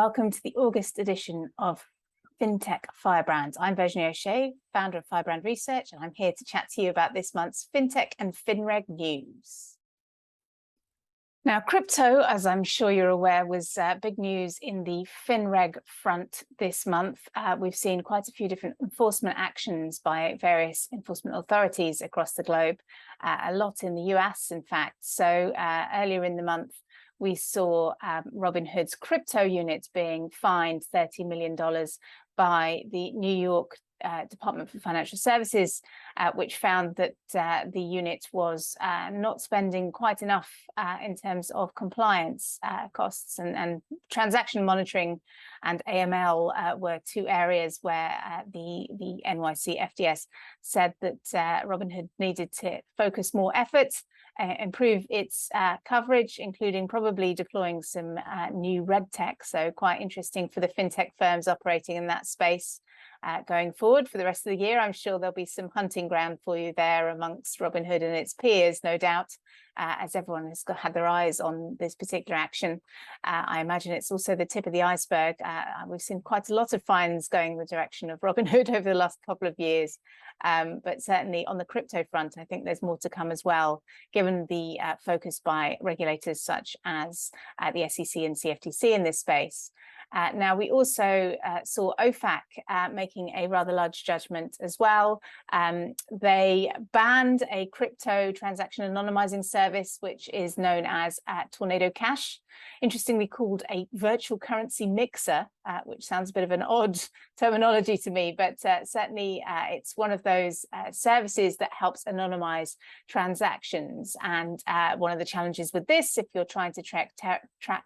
welcome to the August edition of Fintech Firebrand. I'm Virginie O'Shea, founder of Firebrand Research, and I'm here to chat to you about this month's Fintech and FinReg news. Now, crypto, as I'm sure you're aware, was big news in the FinReg front this month. We've seen quite a few different enforcement actions by various enforcement authorities across the globe, a lot in the US, in fact. So earlier in the month, we saw Robinhood's crypto units being fined $30 million by the New York Department for Financial Services, which found that the unit was not spending quite enough in terms of compliance costs, and transaction monitoring and AML were two areas where the NYC FDS said that Robinhood needed to focus more efforts, improve its coverage, including probably deploying some new red tech. So quite interesting for the fintech firms operating in that space. Going forward for the rest of the year, I'm sure there'll be some hunting ground for you there amongst Robinhood and its peers, no doubt, as everyone has had their eyes on this particular action. I imagine it's also the tip of the iceberg. We've seen quite a lot of fines going in the direction of Robinhood over the last couple of years, but certainly on the crypto front, I think there's more to come as well, given the focus by regulators such as the SEC and CFTC in this space. Now, we also saw OFAC making a rather large judgment as well. They banned a crypto transaction anonymizing service, which is known as Tornado Cash, interestingly called a virtual currency mixer, which sounds a bit of an odd terminology to me, but certainly it's one of those services that helps anonymize transactions. And one of the challenges with this, if you're trying to track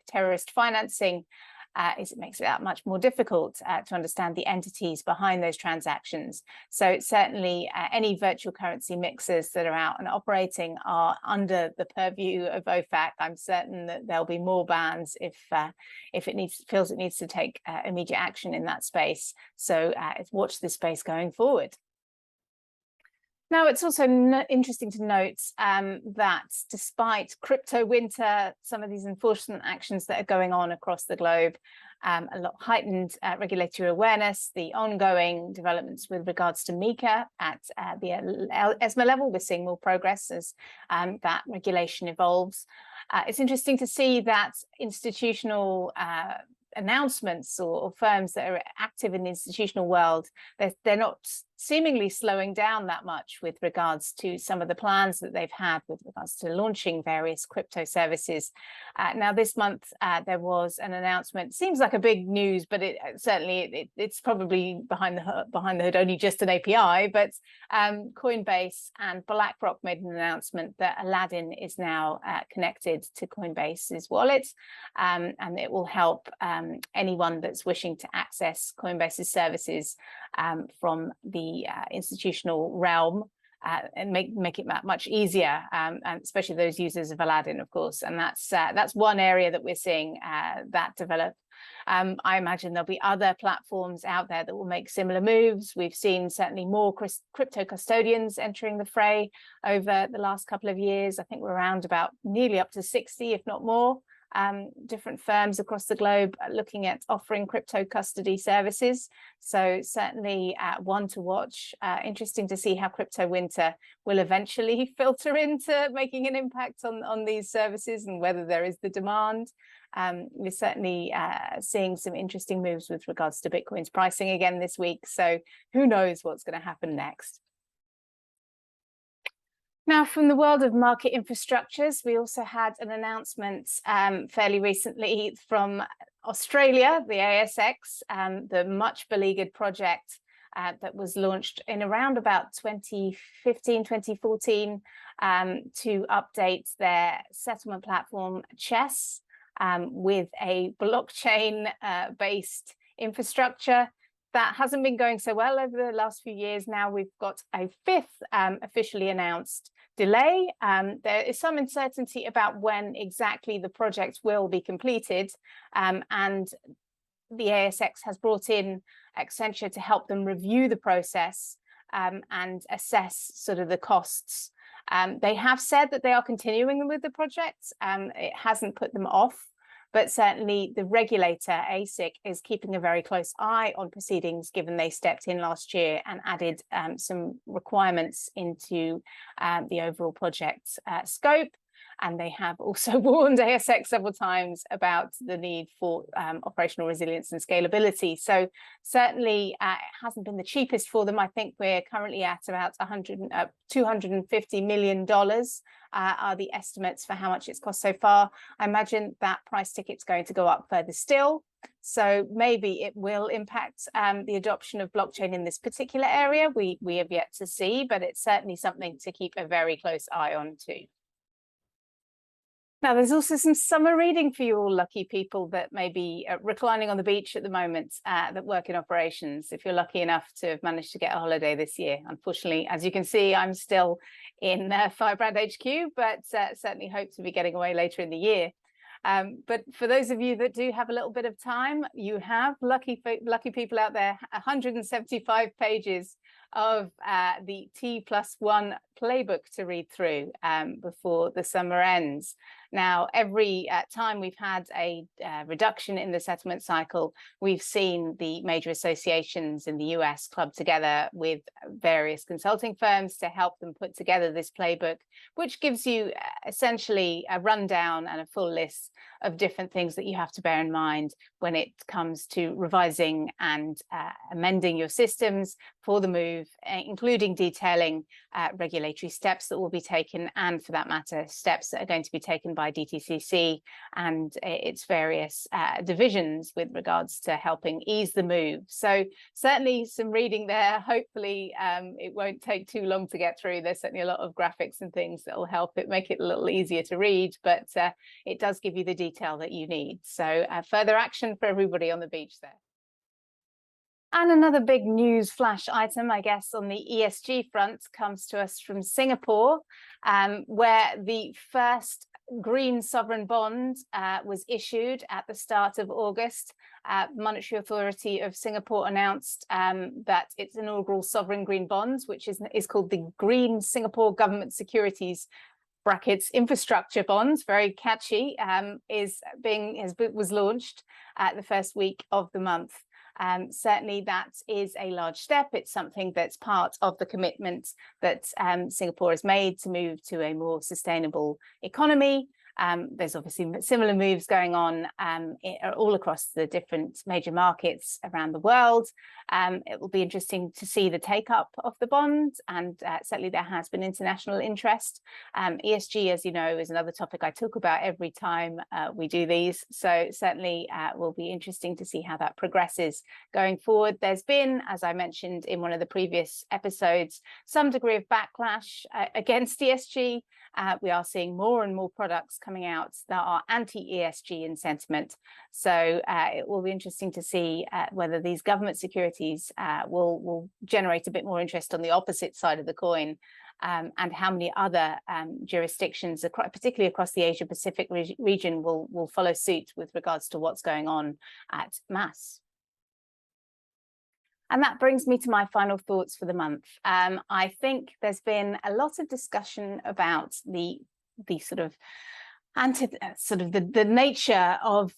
terrorist financing, is it makes it that much more difficult to understand the entities behind those transactions. So certainly any virtual currency mixers that are out and operating are under the purview of OFAC. I'm certain that there'll be more bans if it feels it needs to take immediate action in that space. So watch this space going forward. Now, it's also interesting to note that despite crypto winter, some of these enforcement actions that are going on across the globe, a lot heightened regulatory awareness, the ongoing developments with regards to MiCA at the ESMA level, we're seeing more progress as that regulation evolves. It's interesting to see that institutional announcements or firms that are active in the institutional world, they're not seemingly slowing down that much with regards to some of the plans that they've had with regards to launching various crypto services. Now, this month, there was an announcement. Seems like a big news, but it's probably behind the hood only just an API. But Coinbase and BlackRock made an announcement that Aladdin is now connected to Coinbase's wallet, and it will help anyone that's wishing to access Coinbase's services from the institutional realm and make it much easier, and especially those users of Aladdin, of course. And that's one area that we're seeing that develop. I imagine there'll be other platforms out there that will make similar moves. We've seen certainly more crypto custodians entering the fray over the last couple of years. I think we're around about nearly up to 60, if not more. Different firms across the globe looking at offering crypto custody services. So certainly one to watch. Interesting to see how crypto winter will eventually filter into making an impact on these services and whether there is the demand. We're certainly seeing some interesting moves with regards to Bitcoin's pricing again this week. So who knows what's going to happen next. Now, from the world of market infrastructures, we also had an announcement fairly recently from Australia, the ASX, the much beleaguered project that was launched in around about 2015, 2014 to update their settlement platform, Chess, with a blockchain-based infrastructure. That hasn't been going so well over the last few years. Now we've got a fifth officially announced delay. There is some uncertainty about when exactly the project will be completed, and the ASX has brought in Accenture to help them review the process and assess sort of the costs. They have said that they are continuing with the project. It hasn't put them off, but certainly the regulator, ASIC, is keeping a very close eye on proceedings, given they stepped in last year and added some requirements into the overall project scope. And they have also warned ASX several times about the need for operational resilience and scalability. So certainly it hasn't been the cheapest for them. I think we're currently at about $250 million are the estimates for how much it's cost so far. I imagine that price ticket's going to go up further still. So maybe it will impact the adoption of blockchain in this particular area. We have yet to see, but it's certainly something to keep a very close eye on too. Now, there's also some summer reading for you all lucky people that may be reclining on the beach at the moment that work in operations, if you're lucky enough to have managed to get a holiday this year. Unfortunately, as you can see, I'm still in Firebrand HQ, but certainly hope to be getting away later in the year. But for those of you that do have a little bit of time, you have lucky people out there, 175 pages of the T+1 playbook to read through before the summer ends. Now, every time we've had a reduction in the settlement cycle, we've seen the major associations in the US club together with various consulting firms to help them put together this playbook, which gives you essentially a rundown and a full list of different things that you have to bear in mind when it comes to revising and amending your systems for the move, including detailing regulatory steps that will be taken, and for that matter, steps that are going to be taken by DTCC and its various divisions with regards to helping ease the move. So certainly some reading there. Hopefully it won't take too long to get through. There's certainly a lot of graphics and things that will help it make it a little easier to read, but it does give you the detail that you need. So further action for everybody on the beach there. And another big news flash item, I guess, on the ESG front comes to us from Singapore, where the first green sovereign bond was issued at the start of August. Monetary Authority of Singapore announced that its inaugural sovereign green bonds, which is called the Green Singapore Government Securities brackets infrastructure bonds, very catchy, was launched the first week of the month. Certainly that is a large step. It's something that's part of the commitment that Singapore has made to move to a more sustainable economy. There's obviously similar moves going on all across the different major markets around the world. It will be interesting to see the take up of the bond, and certainly there has been international interest. ESG, as you know, is another topic I talk about every time we do these. So certainly will be interesting to see how that progresses going forward. There's been, as I mentioned in one of the previous episodes, some degree of backlash against ESG. We are seeing more and more products coming out that are anti-ESG in sentiment. So it will be interesting to see whether these government securities will generate a bit more interest on the opposite side of the coin, and how many other jurisdictions, particularly across the Asia-Pacific region, will follow suit with regards to what's going on at MAS. And that brings me to my final thoughts for the month. I think there's been a lot of discussion about the sort of the nature of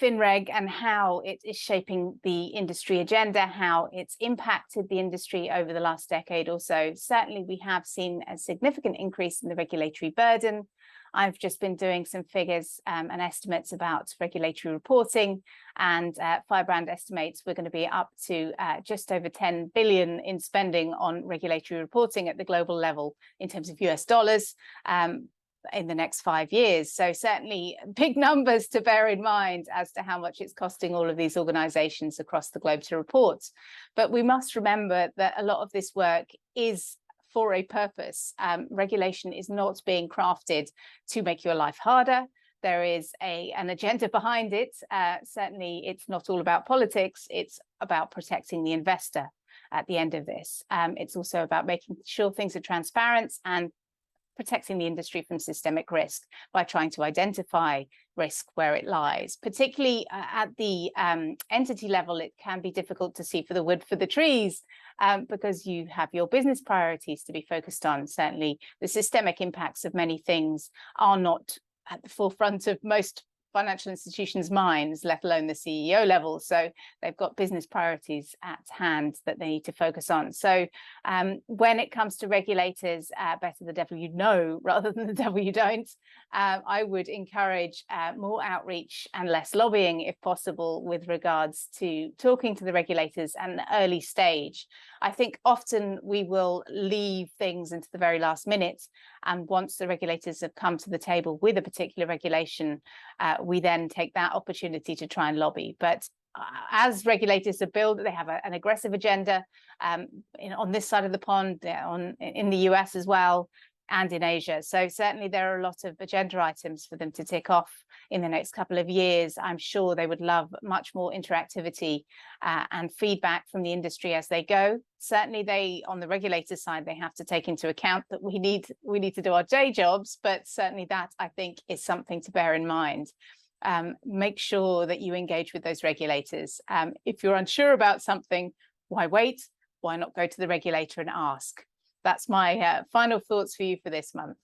FinReg and how it is shaping the industry agenda, how it's impacted the industry over the last decade or so. Certainly, we have seen a significant increase in the regulatory burden. I've just been doing some figures and estimates about regulatory reporting, and Firebrand estimates we're going to be up to just over 10 billion in spending on regulatory reporting at the global level in terms of US dollars in the next 5 years. So certainly big numbers to bear in mind as to how much it's costing all of these organizations across the globe to report. But we must remember that a lot of this work is for a purpose. Regulation is not being crafted to make your life harder. There is an agenda behind it. Certainly, it's not all about politics. It's about protecting the investor at the end of this. It's also about making sure things are transparent and protecting the industry from systemic risk by trying to identify risk where it lies. Particularly at the entity level, it can be difficult to see for the wood for the trees because you have your business priorities to be focused on. Certainly, the systemic impacts of many things are not at the forefront of most financial institutions' minds, let alone the CEO level. So they've got business priorities at hand that they need to focus on. So when it comes to regulators, better the devil you know rather than the devil you don't, I would encourage more outreach and less lobbying if possible with regards to talking to the regulators at an early stage. I think often we will leave things into the very last minute, and once the regulators have come to the table with a particular regulation, we then take that opportunity to try and lobby. But as regulators are built, they have an aggressive agenda on this side of the pond, in the US as well, and in Asia. So certainly there are a lot of agenda items for them to tick off in the next couple of years. I'm sure they would love much more interactivity and feedback from the industry as they go. Certainly on the regulator side, they have to take into account that we need to do our day jobs, but certainly that, I think, is something to bear in mind. Make sure that you engage with those regulators. If you're unsure about something, why wait? Why not go to the regulator and ask? That's my final thoughts for you for this month.